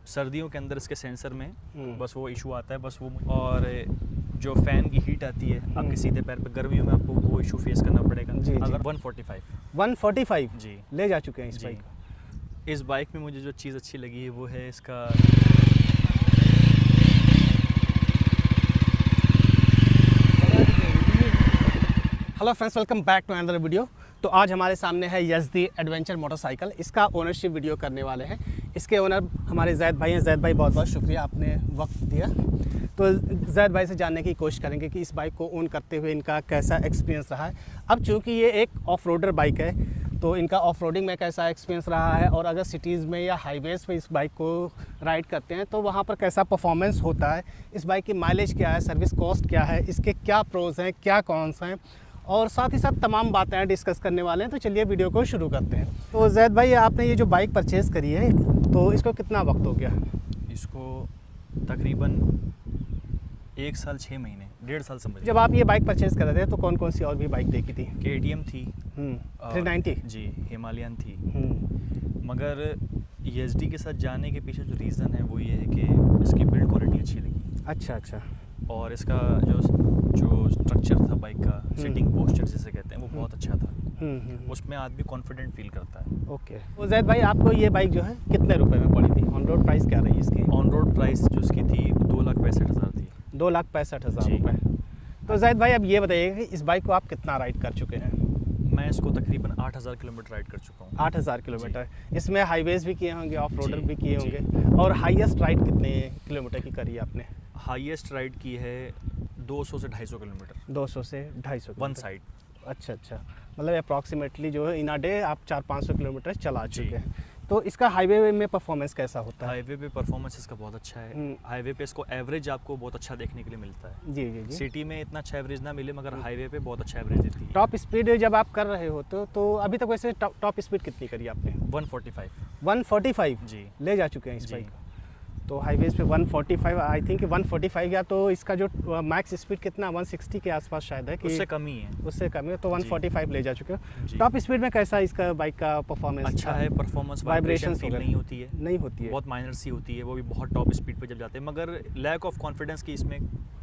सर्दियों के अंदर इसके सेंसर में बस वो इशू आता है, बस वो। और जो फ़ैन की हीट आती है आपके सीधे पैर पे, गर्मियों में आपको वो इशू फेस करना पड़ेगा। जी, अगर जी। 145 जी ले जा चुके हैं इस जी। बाइक को। इस बाइक में मुझे जो चीज़ अच्छी लगी है वो है इसका hello friends, welcome back to another video. तो आज हमारे सामने है यज़दी एडवेंचर मोटरसाइकिल। इसका ओनरशिप वीडियो करने वाले हैं। इसके ओनर हमारे जैद भाई हैं। जैद भाई बहुत बहुत शुक्रिया, आपने वक्त दिया। तो जैद भाई से जानने की कोशिश करेंगे कि इस बाइक को ओन करते हुए इनका कैसा एक्सपीरियंस रहा है। अब चूँकि ये एक ऑफ रोडर बाइक है तो इनका ऑफ रोडिंग में कैसा एक्सपीरियंस रहा है, और अगर सिटीज़ में या हाईवेज़ पे इस बाइक को राइड करते हैं तो वहाँ पर कैसा परफॉर्मेंस होता है, इस बाइक की माइलेज क्या है, सर्विस कॉस्ट क्या है, इसके क्या प्रोज हैं, क्या कॉन्स हैं, और साथ ही साथ तमाम बातें डिस्कस करने वाले हैं। तो चलिए वीडियो को शुरू करते हैं। तो जैद भाई, आपने ये जो बाइक परचेज़ करी है तो इसको कितना वक्त हो गया? इसको तकरीबन 1 साल 6 महीने, 1.5 साल समझ। जब आप ये बाइक परचेज़ कर रहे थे तो कौन कौन सी और भी बाइक देखी थी? KTM थी, 390 जी, हिमालयन थी। मगर ESD के साथ जाने के पीछे जो रीज़न है वो ये है कि इसकी बिल्ड क्वालिटी अच्छी लगी। अच्छा। और इसका जो स्ट्रक्चर था बाइक का, सिटिंग पोस्चर जिसे कहते हैं, वो बहुत अच्छा था। उसमें आदमी कॉन्फिडेंट फील करता है। ओके। तो जैद भाई, आपको ये बाइक जो है कितने रुपए में पड़ी थी? ऑन रोड प्राइस क्या रही इसकी? ऑन रोड प्राइस जो इसकी थी 2,65,000 थी। 2,65,000 रुपये। तो जैद भाई, अब ये बताइएगा कि इस बाइक को आप कितना राइड कर चुके हैं? मैं इसको तकरीबन 8,000 किलोमीटर राइड कर चुका हूँ। 8,000 किलोमीटर। इसमें हाईवेज़ भी किए होंगे, ऑफ रोडर भी किए होंगे, और हाईएस्ट राइड कितने किलोमीटर की करी आपने? हाईएस्ट राइड की है 200 से 250 किलोमीटर। 200 से 250 वन साइड। अच्छा। मतलब अप्रॉक्सीमेटली जो है इन अ डे आप 400-500 किलोमीटर चला चुके हैं। तो इसका हाईवे में परफॉर्मेंस कैसा होता है? हाईवे पे परफॉर्मेंस इसका बहुत अच्छा है। हाईवे पे इसको एवरेज आपको बहुत अच्छा देखने के लिए मिलता है। जी। सिटी में इतना अच्छा एवरेज ना मिले, मगर हाईवे पे बहुत अच्छा एवरेज देती है। टॉप स्पीड जब आप कर रहे हो तो अभी तक वैसे टॉप स्पीड कितनी करी आपने? 145। 145 जी ले जा चुके हैं इस जी। बाइक को। तो हाईवेज पे 145, आई थिंक 145, या तो इसका जो मैक्स स्पीड कितना 160 के आसपास शायद है कि उससे कम ही है। उससे कम है, तो 145 ले जा चुके हो। जी। टॉप स्पीड में कैसा इसका बाइक का परफॉर्मेंस? अच्छा है परफॉर्मेंस। वाइब्रेशन फील नहीं होती है, बहुत माइनर सी होती है, वो भी बहुत टॉप स्पीड पे जब जाते हैं। मगर लैक ऑफ कॉन्फिडेंस की इसमें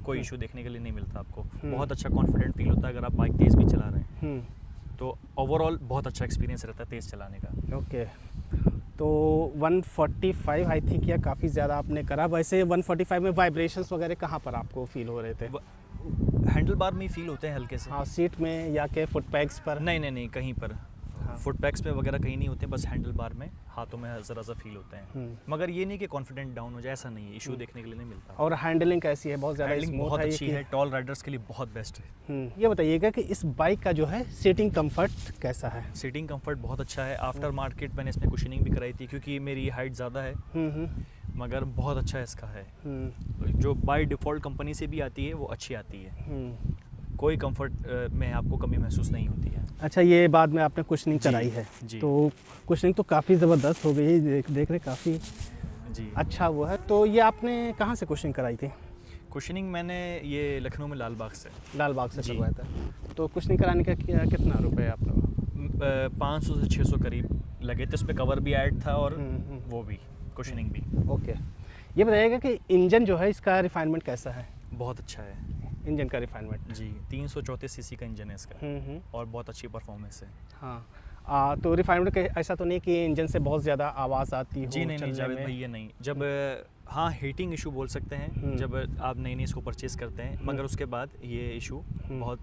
कोई इशू देखने के लिए नहीं मिलता आपको। बहुत अच्छा कॉन्फिडेंट फील होता है अगर आप बाइक तेज़ भी चला रहे हैं। तो ओवरऑल बहुत अच्छा एक्सपीरियंस रहता है तेज़ चलाने का। ओके। तो 145 आई थिंक या काफ़ी ज़्यादा आपने करा। वैसे 145 में वाइब्रेशंस वगैरह कहाँ पर आपको फील हो रहे थे? हैंडल बार में ही फील होते हैं हल्के से। हाँ, सीट में या के फुट पैक्स पर? नहीं, कहीं पर। हाँ। फुट पैक्स पे वगैरह कहीं नहीं होते, बस हैंडल बार में, हाथों में ज़रा सा फील होते हैं। मगर ये नहीं कि कॉन्फिडेंट डाउन हो जाए, ऐसा नहीं है, इशू देखने के लिए नहीं मिलता। और हैंडलिंग कैसी है? बहुत ज़्यादा हैंडलिंग स्मूथ बहुत है? अच्छी है, टॉल राइडर्स के लिए बहुत बेस्ट है। ये बताइएगा कि इस बाइक का जो है सीटिंग कंफर्ट कैसा है? सीटिंग कंफर्ट बहुत अच्छा है। आफ्टर मार्केट मैंने इसमें कुशनिंग भी कराई थी क्योंकि मेरी हाइट ज़्यादा है, मगर बहुत अच्छा इसका है। जो बाय डिफ़ॉल्ट कंपनी से भी आती है वो अच्छी आती है। कोई कंफर्ट में आपको कमी महसूस नहीं होती है। अच्छा, ये बाद में आपने कुशनिंग कराई है जी। तो कुशनिंग तो काफ़ी ज़बरदस्त हो गई है, देख रहे काफ़ी जी अच्छा वो है। तो ये आपने कहाँ से कुशनिंग कराई थी? कुशनिंग मैंने ये लखनऊ में लाल बाग से से करवाया था। तो कुशनिंग कराने का कितना रुपए आपने? 500 से 600 करीब लगे थे। उसमें कवर भी ऐड था और वो भी कुशनिंग भी। ओके। ये बताइएगा कि इंजन जो है इसका रिफाइनमेंट कैसा है? बहुत अच्छा है इंजन का रिफाइनमेंट। जी, 334 सीसी का इंजन है इसका। और बहुत अच्छी परफॉर्मेंस है। हाँ। तो रिफाइनमेंट ऐसा तो नहीं कि इंजन से बहुत ज़्यादा आवाज़ आती हो? जी नहीं जावेद भाई, ये नहीं। जब हाँ, हीटिंग इशू बोल सकते हैं जब आप नई इसको परचेज़ करते हैं, मगर उसके बाद ये इशू बहुत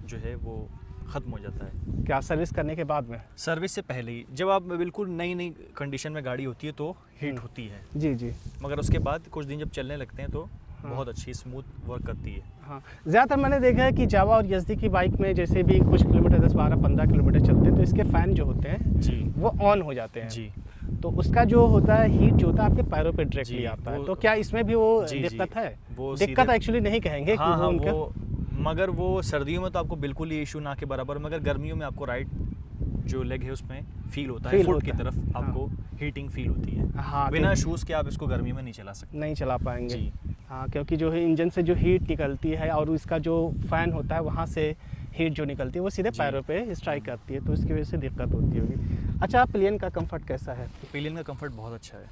जो है वो ख़त्म हो जाता है। क्या सर्विस करने के बाद में? सर्विस से पहले ही, जब आप बिल्कुल नई कंडीशन में गाड़ी होती है तो हीट होती है। जी। मगर उसके बाद कुछ दिन जब चलने लगते हैं तो बहुत अच्छी स्मूथ वर्क करती है। हाँ, ज़्यादातर मैंने देखा है कि जावा और यज़दी की बाइक में जैसे भी कुछ किलोमीटर 10, 12, 15 किलोमीटर चलते हैं तो इसके फ़ैन जो होते हैं जी वो ऑन हो जाते हैं। जी। तो उसका जो होता है हीट जो होता है आपके पैरों पे डायरेक्टली आता है। तो क्या इसमें भी वो दिक्कत है? वो दिक्कत एक्चुअली नहीं कहेंगे कि वो उनका, मगर वो सर्दियों में तो आपको बिल्कुल ये इशू ना के बराबर, मगर गर्मियों में आपको राइट जो लेग है उसमें फील होता है, फुट की तरफ आपको हीटिंग फील होती है। हाँ, बिना शूज़ के आप इसको गर्मी में नहीं चला सकते। नहीं चला पाएंगे जी। हाँ, क्योंकि जो है इंजन से जो हीट निकलती है और इसका जो फ़ैन होता है वहाँ से हीट जो निकलती है वो सीधे पैरों पे स्ट्राइक करती है, तो इसकी वजह से दिक्कत होती होगी। अच्छा, प्लेन का कंफर्ट कैसा है? पिलियन का कंफर्ट बहुत अच्छा है।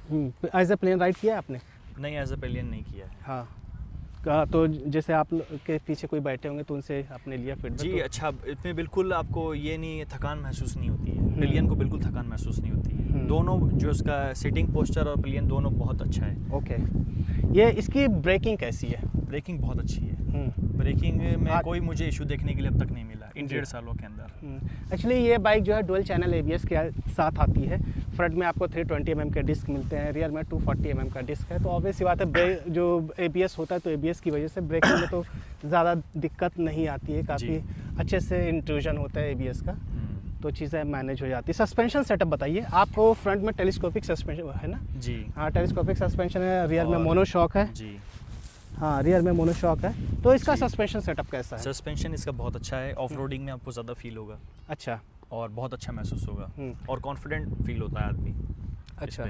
एज ए प्लेन राइड किया है आपने? नहीं, एज अ पिलियन नहीं किया है। हाँ तो जैसे आप के पीछे कोई बैठे होंगे तो उनसे आपने लिया फीडबैक? जी तो अच्छा, इसमें बिल्कुल आपको ये नहीं थकान महसूस नहीं होती है। पिलियन को बिल्कुल थकान महसूस नहीं होती है। दोनों जो उसका सिटिंग पोस्चर और पिलियन दोनों बहुत अच्छा है। ओके, ये इसकी ब्रेकिंग कैसी है? ब्रेकिंग बहुत अच्छी है। ब्रेकिंग में कोई मुझे इशू देखने के लिए अब तक नहीं मिला इन 1.5 सालों के अंदर। एक्चुअली ये बाइक जो है डुअल चैनल ABS के साथ आती है। फ्रंट में आपको 320 mm के डिस्क मिलते हैं, रियर में 240 mm का डिस्क है। तो ऑब्वियस सी बात है, जो ABS होता है तो ABS की वजह से ब्रेकिंग में तो ज़्यादा दिक्कत नहीं आती है। काफ़ी अच्छे से इंट्रूजन होता है ABS का, तो चीज़ें मैनेज हो जाती है। सस्पेंशन सेटअप बताइए। आपको फ्रंट में टेलीस्कोपिक सस्पेंशन है ना? जी हाँ, टेलीस्कोपिक सस्पेंशन है। रियर में मोनोशॉक है। जी हाँ, रियर में मोनोशॉक है। तो इसका सस्पेंशन सेटअप कैसा है? सस्पेंशन इसका बहुत अच्छा है। ऑफ रोडिंग में आपको ज़्यादा फील होगा। अच्छा, और बहुत अच्छा महसूस होगा और कॉन्फिडेंट फील होता है आदमी। अच्छा,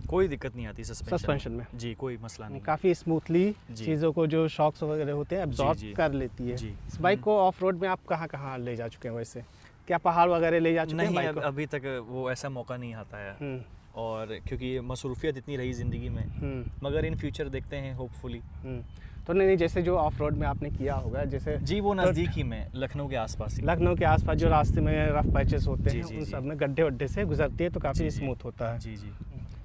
कोई दिक्कत नहीं आती सस्पेंशन में। जी, कोई मसला नहीं। काफ़ी स्मूथली चीज़ों को जो शॉक्स वगैरह होते हैं एब्जॉर्ब कर लेती है। इस बाइक को ऑफ रोड में आप कहाँ कहाँ ले जा चुके हैं वैसे? क्या पहाड़ वगैरह ले जा चुके हैं बाइक को? अभी तक वो ऐसा मौका नहीं आता है, और क्योंकि मसरूफियत इतनी रही ज़िंदगी में, मगर इन फ्यूचर देखते हैं होपफुली। तो नहीं, जैसे जो ऑफ रोड में आपने किया होगा, जैसे जी वो नज़दीक ही में लखनऊ के आसपास ही। लखनऊ के आसपास जो रास्ते में रफ पैचेस होते हैं उन सब में गड्ढे वड्ढे से गुजरती है तो काफ़ी स्मूथ होता है। जी जी।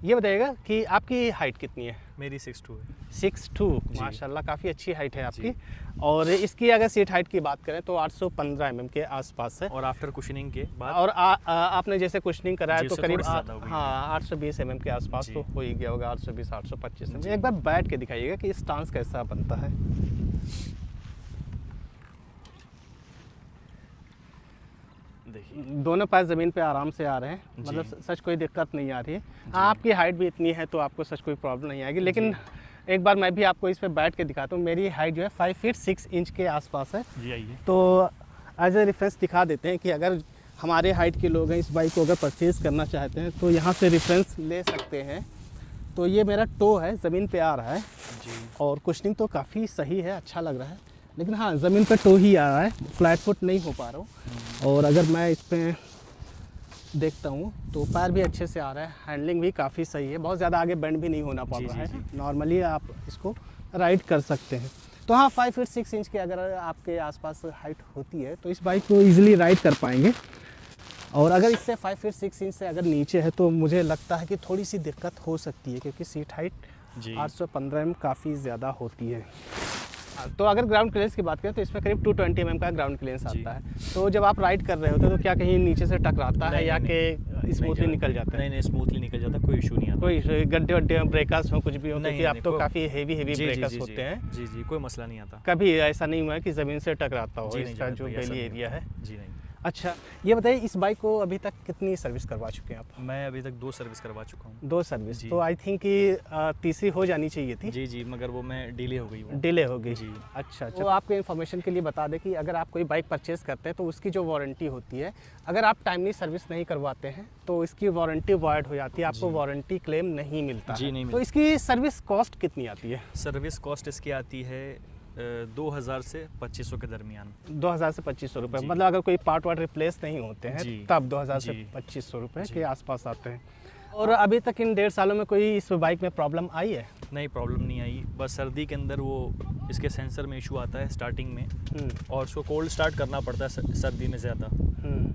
ये बताइएगा कि आपकी हाइट कितनी है? मेरी 6'2" है। 6'2", माशाल्लाह काफ़ी अच्छी हाइट है आपकी। और इसकी अगर सीट हाइट की बात करें तो 815 mm के आसपास है। और आफ्टर कुशनिंग के बाद और आपने जैसे कुशनिंग कराया तो करीब 820 mm के आसपास तो हो ही गया होगा। 820 825 mm। एक बार बैठ के दिखाइएगा कि स्टांस कैसा बनता है। दोनों पैर ज़मीन पे आराम से आ रहे हैं, मतलब सच कोई दिक्कत नहीं आ रही है। आपकी हाइट भी इतनी है तो आपको सच कोई प्रॉब्लम नहीं आएगी। लेकिन एक बार मैं भी आपको इस पे बैठ के दिखाता हूँ। मेरी हाइट जो है 5 फीट 6 इंच के आसपास है। जी आइए। तो एज ए रेफरेंस दिखा देते हैं कि अगर हमारे हाइट के लोग हैं इस बाइक को अगर परचेज़ करना चाहते हैं तो यहाँ से रेफरेंस ले सकते हैं। तो ये मेरा टो है, ज़मीन पे आ रहा है जी। और कुशनिंग तो काफ़ी सही है, अच्छा लग रहा है। लेकिन हाँ, ज़मीन पे टो ही आ रहा है, फ्लैट फुट नहीं हो पा रहा हूँ। और अगर मैं इस पर देखता हूँ तो पैर भी अच्छे से आ रहा है, हैंडलिंग भी काफ़ी सही है, बहुत ज़्यादा आगे बेंड भी नहीं होना पड़ रहा है। नॉर्मली आप इसको राइड कर सकते हैं। तो हाँ, 5 फीट 6 इंच के अगर आपके आसपास हाइट होती है तो इस बाइक को ईजिली राइड कर पाएंगे। और अगर इससे 5 फीट 6 इंच से अगर नीचे है तो मुझे लगता है कि थोड़ी सी दिक्कत हो सकती है, क्योंकि सीट हाइट 815 mm काफ़ी ज़्यादा होती है। तो अगर ग्राउंड क्लियरेंस की बात करें तो इसमें करीब 220 mm का ग्राउंड क्लियरेंस आता है। तो जब आप राइड कर रहे होते हैं तो क्या कहीं नीचे से टकराता है या कि स्मूथली निकल जाता है? नहीं, स्मूथली निकल जाता है, कोई इशू नहीं आता। कोई गड्ढे वड्ढे ब्रेकर्स हो, कुछ भी हो, क्योंकि आप तो काफ़ी हेवी ब्रेकर्स होते हैं। जी जी, कोई मसला नहीं आता। कभी ऐसा नहीं हुआ है कि ज़मीन से टकराता हो इसका जो बेली एरिया है? जी नहीं। अच्छा, ये बताइए इस बाइक को अभी तक कितनी सर्विस करवा चुके हैं आप? मैं अभी तक 2 सर्विस करवा चुका हूँ। 2 सर्विस? तो आई थिंक कि तीसरी हो जानी चाहिए थी। जी जी, मगर वो मैं डिले हो गई। डिले हो गई जी। अच्छा। तो आपके इन्फॉर्मेशन के लिए बता दें कि अगर आप कोई बाइक परचेज़ करते हैं तो उसकी जो वारंटी होती है, अगर आप टाइमली सर्विस नहीं करवाते हैं तो इसकी वारंटी वॉइड हो जाती है, आपको वारंटी क्लेम नहीं मिलता जी, नहीं। तो इसकी सर्विस कॉस्ट कितनी आती है? सर्विस कॉस्ट इसकी आती है 2000 से 2500 के दरमियान। 2000 से 2500 रुपये, मतलब अगर कोई पार्ट वार्ट रिप्लेस नहीं होते हैं तब 2000 से 2500 रुपये के आसपास आते हैं। और अभी तक इन 1.5 सालों में कोई इस बाइक में प्रॉब्लम आई है? नहीं, प्रॉब्लम नहीं आई। बस सर्दी के अंदर वो इसके सेंसर में इशू आता है स्टार्टिंग में, और उसको कोल्ड स्टार्ट करना पड़ता है सर्दी में ज़्यादा,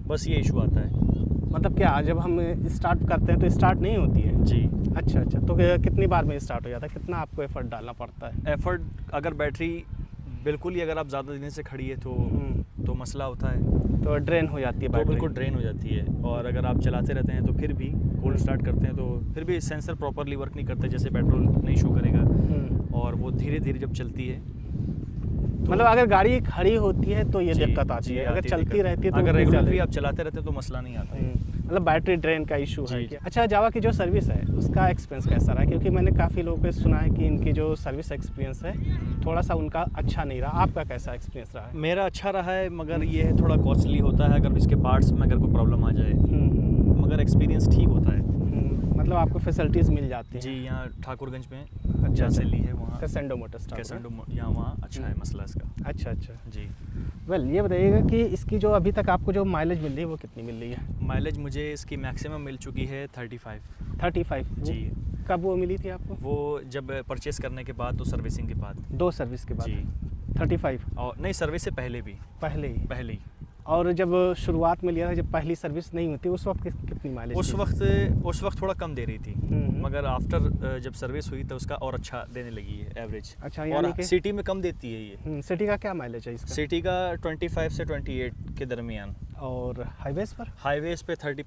बस ये इशू आता है। मतलब क्या जब हम स्टार्ट करते हैं तो स्टार्ट नहीं होती है? जी। अच्छा। तो कितनी बार में स्टार्ट हो जाता है? कितना आपको एफर्ट डालना पड़ता है? एफर्ट, अगर बैटरी बिल्कुल ही अगर आप ज़्यादा दिन से खड़ी है तो मसला होता है, तो ड्रेन हो जाती है बैटरी। तो बिल्कुल ड्रेन हो जाती है। और अगर आप चलाते रहते हैं तो फिर भी कोल्ड स्टार्ट करते हैं तो फिर भी सेंसर प्रॉपरली वर्क नहीं करते, जैसे पेट्रोल नहीं शो करेगा, और वो धीरे धीरे जब चलती है तो मतलब अगर गाड़ी खड़ी होती है तो ये दिक्कत आती है, अगर चलती रहती है तो अगर रेगुलरली आप चलाते रहते हैं तो मसला नहीं आता। मतलब बैटरी ड्रेन का इशू है क्या? अच्छा, जावा की जो सर्विस है उसका एक्सपीरियंस कैसा रहा? क्योंकि मैंने काफ़ी लोगों से सुना है कि इनकी जो सर्विस एक्सपीरियंस है थोड़ा सा उनका अच्छा नहीं रहा। आपका कैसा एक्सपीरियंस रहा है? मेरा अच्छा रहा है, मगर ये है थोड़ा कॉस्टली होता है अगर इसके पार्ट्स में अगर कोई प्रॉब्लम आ जाए, मगर एक्सपीरियंस ठीक होता है। मतलब आपको फैसिलिटीज़ मिल जाती हैं। जी, यहाँ ठाकुरगंज में अच्छा, जहाँ से अच्छा। ली है वहाँ कैसेंडो मोटर्स यहाँ वहाँ अच्छा है मसला इसका। अच्छा अच्छा। जी। वेल ये बताइएगा कि इसकी जो अभी तक आपको जो माइलेज मिल रही है वो कितनी मिल रही है? माइलेज मुझे इसकी मैक्सिमम मिल चुकी है 35। 35 जी। कब वो मिली थी आपको? वो जब परचेस करने के बाद तो सर्विसिंग के बाद। 2 सर्विस के बाद? जी। 35 और नहीं, सर्विस से पहले भी। पहले ही? ही। और जब शुरुआत में लिया था, जब पहली सर्विस नहीं होती उस वक्त कितनी माइलेज? उस वक्त थोड़ा कम दे रही थी, मगर आफ्टर जब सर्विस हुई तो उसका और अच्छा देने लगी है एवरेज। अच्छा, और सिटी में कम देती है ये। सिटी का क्या माइलेज है इसका? सिटी का 25 से 28 के दरमियान। और हाईवेज पर? हाईवेज पे 30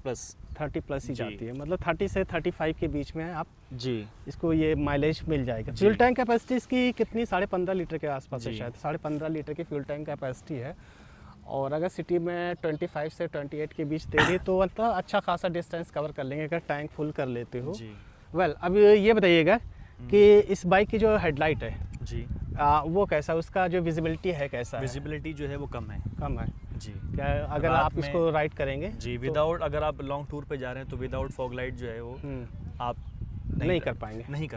प्लस ही जाती है, मतलब 30 से 35 के बीच में आप जी इसको ये माइलेज मिल जाएगा। फ्यूल टैंक कैपेसिटी इसकी कितनी? 15.5 लीटर के आसपास है शायद, 15.5 लीटर की फ्यूल टैंक कैपेसिटी है। और अगर सिटी में 25 से 28 के बीच दे दी तो मतलब अच्छा खासा डिस्टेंस कवर कर लेंगे अगर टैंक फुल कर लेते हो। वेल अब ये बताइएगा कि इस बाइक की जो हेडलाइट है जी वो कैसा, उसका जो विजिबिलिटी है कैसा है? विजिबिलिटी जो है वो कम है जी। क्या अगर आप इसको राइड करेंगे जी विदाउट, अगर आप लॉन्ग टूर पे जा रहे हैं तो विदाउट फॉग लाइट जो है वो आप नहीं कर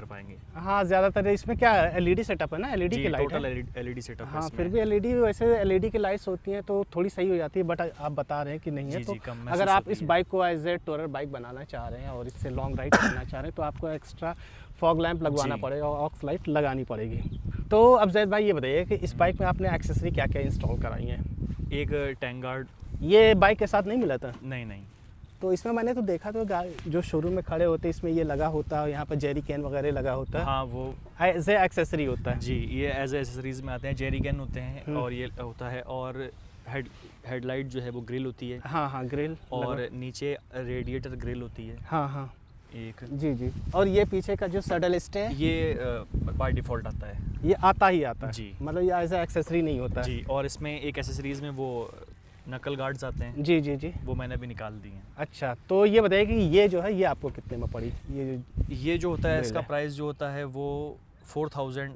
पाएंगे। हाँ, ज़्यादातर इसमें क्या है, एलईडी सेटअप है ना, एलईडी की लाइट है। एलईडी सेटअप है। हाँ, फिर भी एलईडी, वैसे एलईडी की लाइट्स होती हैं तो थोड़ी सही हो जाती है, बट आप बता रहे हैं कि नहीं है। तो अगर आप इस बाइक को एज ए टूरर बाइक बनाना चाह रहे हैं और इससे लॉन्ग राइड करना चाह रहे हैं तो आपको एक्स्ट्रा फॉग लैंप लगवाना पड़ेगा और ऑक्स लाइट लगानी पड़ेगी। तो अब जैद भाई ये बताइए कि इस बाइक में आपने एक्सेसरी क्या क्या इंस्टॉल कराई है? एक टैंक गार्ड। ये बाइक के साथ नहीं मिला था? नहीं। तो इसमें मैंने तो देखा तो जो शोरूम में खड़े होते हैं इसमें ये लगा होता है, यहाँ पर जेरी कैन वगैरह लगा होता है। हाँ, वो एज ए एक्सेसरी होता है। जी, ये एज ए एक्सेसरीज में आते हैं, जेरी कैन होते हैं और ये होता है। और हेडलाइट जो है वो ग्रिल होती है। हाँ, ग्रिल। और नीचे रेडिएटर ग्रिल होती है। हाँ एक जी। और ये पीछे का जो सडल स्टे है ये बाय डिफ़ॉल्ट आता है। ये आता है जी, मतलब ये एज ए एक्सेसरी नहीं होता है जी। और इसमें एक एक्सेसरीज में वो नकल गार्ड्स आते हैं। जी। वो मैंने अभी निकाल दिए हैं। अच्छा, तो ये बताइए कि ये जो है ये आपको कितने में पड़ी? ये जो होता है इसका प्राइस जो होता है वो 4000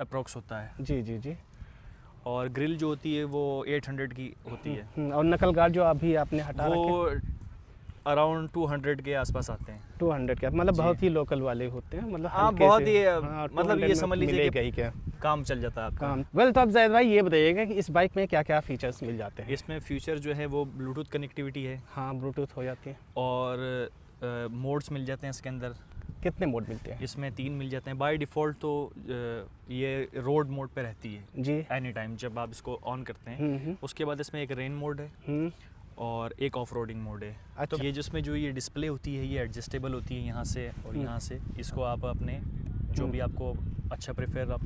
अप्रोक्स होता है। जी। और ग्रिल जो होती है वो 800 की होती है। और नकल गार्ड जो अभी आपने हटा वो अराउंड 200 के आसपास आते हैं। 200 के, मतलब बहुत ही लोकल वाले होते हैं, मतलब हाँ, बहुत ही मतलब ये समझ लीजिए कि क्या काम चल जाता है आपका। वेल, तो अब जैद भाई ये बताइएगा कि इस बाइक में क्या क्या फीचर्स मिल जाते हैं? इसमें फीचर जो है वो ब्लूटूथ कनेक्टिविटी है। हाँ, ब्लूटूथ हो जाती है। और मोड्स मिल जाते हैं इसके अंदर। कितने मोड मिलते हैं? इसमें 3 मिल जाते हैं बाय डिफ़ॉल्ट। तो ये रोड मोड पे रहती है जी, एनी टाइम जब आप इसको ऑन करते हैं। उसके बाद इसमें एक रेन मोड है और एक ऑफ रोडिंग मोड है। अच्छा। तो ये जिसमें जो ये डिस्प्ले होती है ये एडजस्टेबल होती है यहाँ से और यहाँ से। इसको आप अपने जो भी आपको अच्छा प्रेफर आप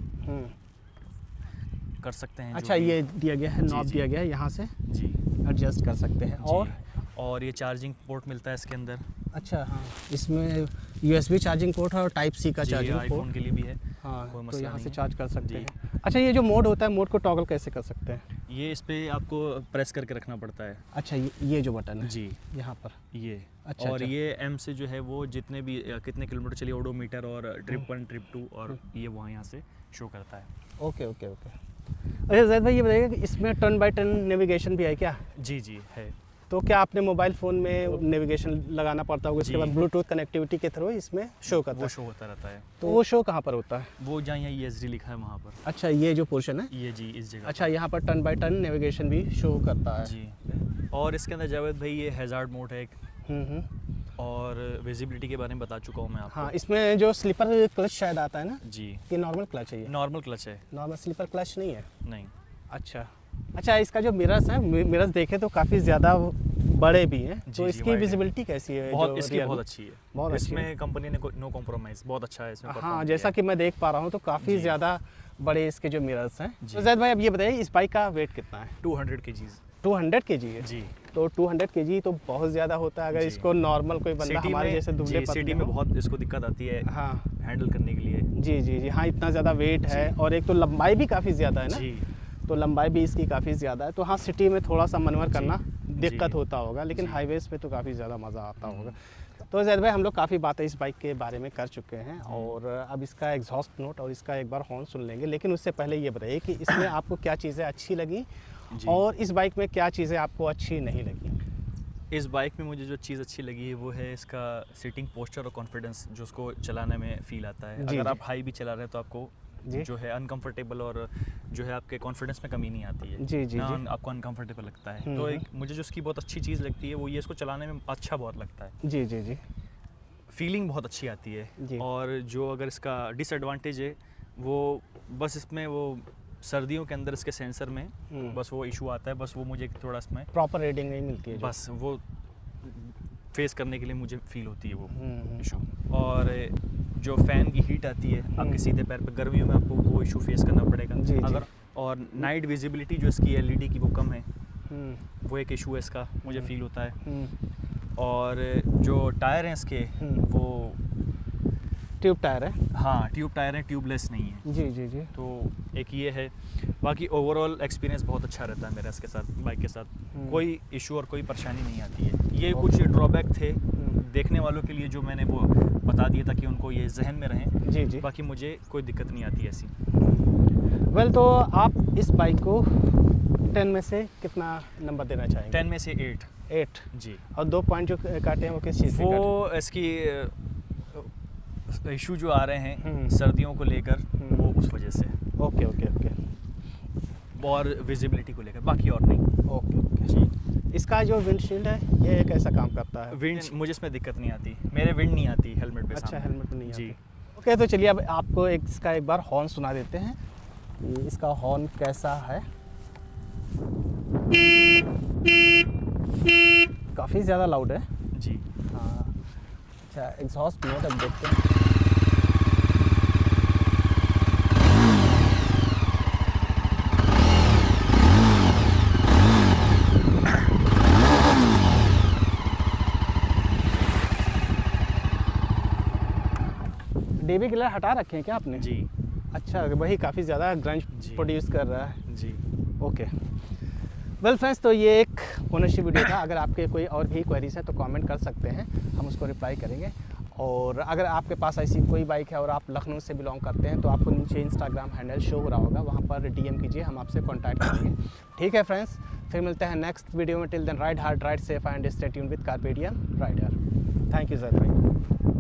कर सकते हैं। अच्छा, ये दिया गया है, नॉब दिया गया है, यहाँ से जी एडजस्ट कर सकते हैं। और ये चार्जिंग पोर्ट मिलता है इसके अंदर। अच्छा, हाँ, इसमें USB चार्जिंग पोर्ट है और टाइप C का चार्जिंग पोर्ट आईफोन के लिए भी है। हाँ, तो यहाँ से चार्ज कर सकते हैं। अच्छा, ये जो मोड होता है, मोड को टॉगल कैसे कर सकते हैं? ये इस पे आपको प्रेस करके रखना पड़ता है। अच्छा, ये जो बटन है जी, यहाँ पर ये। अच्छा, और ये M से जो है वो जितने भी कितने किलोमीटर चलिए ओडोमीटर और ट्रिप 1 ट्रिप 2 और ये वहाँ यहाँ से शो करता है। ओके। अच्छा जैद भाई ये बताइएगा कि इसमें टर्न बाय टर्न नेविगेशन भी है क्या? जी है। तो क्या आपने मोबाइल फ़ोन में नेविगेशन लगाना पड़ता होगा, उसके बाद ब्लूटूथ कनेक्टिविटी के थ्रू इसमें शो करता है? वो शो होता रहता है। तो वो शो कहाँ पर होता है? वो जहाँ यहाँ ESD लिखा है वहाँ पर। अच्छा, ये जो पोर्शन है ये जी इस जगह। अच्छा, यहाँ पर टर्न बाय टर्न नेविगेशन भी शो करता है जी। और इसके अंदर जावेद भाई ये हैज़ार्ड मोड है एक। और विजिबिलिटी के बारे में बता चुका हूँ मैं आपको। हाँ, इसमें जो स्लीपर क्लच शायद आता है ना जी, कि नॉर्मल क्लच है? ये नॉर्मल क्लच है, नॉर्मल स्लीपर क्लच नहीं है? नहीं। अच्छा, इसका जो मिरर्स है, मिरर्स देखे तो काफ़ी ज़्यादा बड़े भी हैं, तो इसकी विजिबिलिटी कैसी है? इसकी बहुत अच्छी है। बहुत अच्छी है। इसमें कंपनी ने नो कॉम्प्रोमाइज़, बहुत अच्छा है इसमें। हाँ, जैसा कि मैं देख पा रहा हूँ तो काफ़ी ज़्यादा बड़े इसके जो मिरर्स हैं। तो जैद भाई अब ये बताइए इस बाइक का वेट कितना है? 200 kg। 200 kg है जी। तो 200 kg तो बहुत ज़्यादा होता है। अगर इसको नॉर्मल कोई बंदा हमारे जैसे दुबले पतले सिटी में बहुत इसको दिक्कत आती है हाँ हैंडल करने के लिए। जी। हाँ, इतना ज़्यादा वेट है और एक तो लंबाई भी काफ़ी ज़्यादा है ना जी। तो लंबाई भी इसकी काफ़ी ज़्यादा है। तो हाँ, सिटी में थोड़ा सा मनवर करना दिक्कत होता होगा, लेकिन हाईवेज़ पे तो काफ़ी ज़्यादा मज़ा आता होगा। तो जैद भाई हम लोग काफ़ी बातें इस बाइक के बारे में कर चुके हैं और अब इसका एग्जॉस्ट नोट और इसका एक बार हॉर्न सुन लेंगे, लेकिन उससे पहले ये बताइए कि इसमें आपको क्या चीज़ें अच्छी लगी और इस बाइक में क्या चीज़ें आपको अच्छी नहीं लगी? इस बाइक में मुझे जो चीज़ अच्छी लगी है वो है इसका सीटिंग पोस्चर और कॉन्फिडेंस जो उसको चलाने में फील आता है। जी, अगर जी। आप हाई भी चला रहे हैं तो आपको जी। जो है अनकंफर्टेबल और जो है आपके कॉन्फिडेंस में कमी नहीं आती है। जी, जी, ना जी। आपको अनकंफर्टेबल लगता है। तो एक मुझे जो इसकी बहुत अच्छी चीज़ लगती है वो ये इसको चलाने में अच्छा बहुत लगता है। जी, जी, जी। फीलिंग बहुत अच्छी आती है। जी। और जो अगर इसका डिसएडवांटेज है वो बस इसमें वो सर्दियों के अंदर इसके सेंसर में बस वो इशू आता है, बस वो मुझे थोड़ा इसमें प्रॉपर रेटिंग नहीं मिलती है जो। बस वो फेस करने के लिए मुझे फील होती है वो इशू। और जो फ़ैन की हीट आती है आपके सीधे पैर पे, गर्मियों में आपको वो इशू फेस करना पड़ेगा। जी, जी। अगर और नाइट विजिबिलिटी जो इसकी एलईडी की वो कम है, वो एक इशू है इसका, मुझे फील होता है। और जो टायर हैं इसके वो ट्यूब टायर है। हाँ ट्यूब टायर हैं, ट्यूबलेस नहीं है। जी, जी, जी। तो एक ये है। बाकी ओवरऑल एक्सपीरियंस बहुत अच्छा रहता है मेरा इसके साथ, बाइक के साथ। कोई इशू और कोई परेशानी नहीं आती है। ये कुछ ड्रॉबैक थे देखने वालों के लिए जो मैंने वो बता दिया ताकि उनको ये जहन में रहें। जी, जी। बाकी मुझे कोई दिक्कत नहीं आती ऐसी। वेल तो आप इस बाइक को 10 में से कितना नंबर देना चाहेंगे? 10 में से 8। 8। जी। और 2 पॉइंट जो काटे हैं वो किस चीज़ से काटे? वो इसकी इशू जो आ रहे हैं सर्दियों को लेकर वो उस वजह से। Okay, okay, okay. और विजिबिलिटी को लेकर, बाकी और नहीं। Okay, okay. जी। इसका जो विंडशील्ड है ये कैसा काम करता है? विंड मुझे इसमें दिक्कत नहीं आती, मेरे विंड नहीं आती हेलमेट पे। अच्छा, हेलमेट नहीं जी। आती। ओके, तो चलिए अब आपको इसका एक बार हॉर्न सुना देते हैं कि इसका हॉर्न कैसा है। काफ़ी ज़्यादा लाउड है। जी। हाँ। अच्छा, एग्जॉस्ट नोट अब देखते हैं। डीबी किलर हटा रखे हैं क्या आपने? जी। अच्छा, वही काफ़ी ज़्यादा ग्रंज जी। प्रोड्यूस कर रहा है। जी। ओके। वेल फ्रेंड्स, तो ये एक ओनरशिप वीडियो था। अगर आपके कोई और भी क्वेरीज हैं तो कमेंट कर सकते हैं, हम उसको रिप्लाई करेंगे। और अगर आपके पास ऐसी कोई बाइक है और आप लखनऊ से बिलोंग करते हैं तो आपको नीचे इंस्टाग्राम हैंडल शो हो रहा होगा, वहाँ पर डीएम कीजिए, हम आपसे कॉन्टैक्ट करेंगे। ठीक है फ्रेंड्स, फिर मिलते हैं नेक्स्ट वीडियो में। Till then ride hard, ride safe and stay tuned with Carpediem rider. Thank you sir भाई।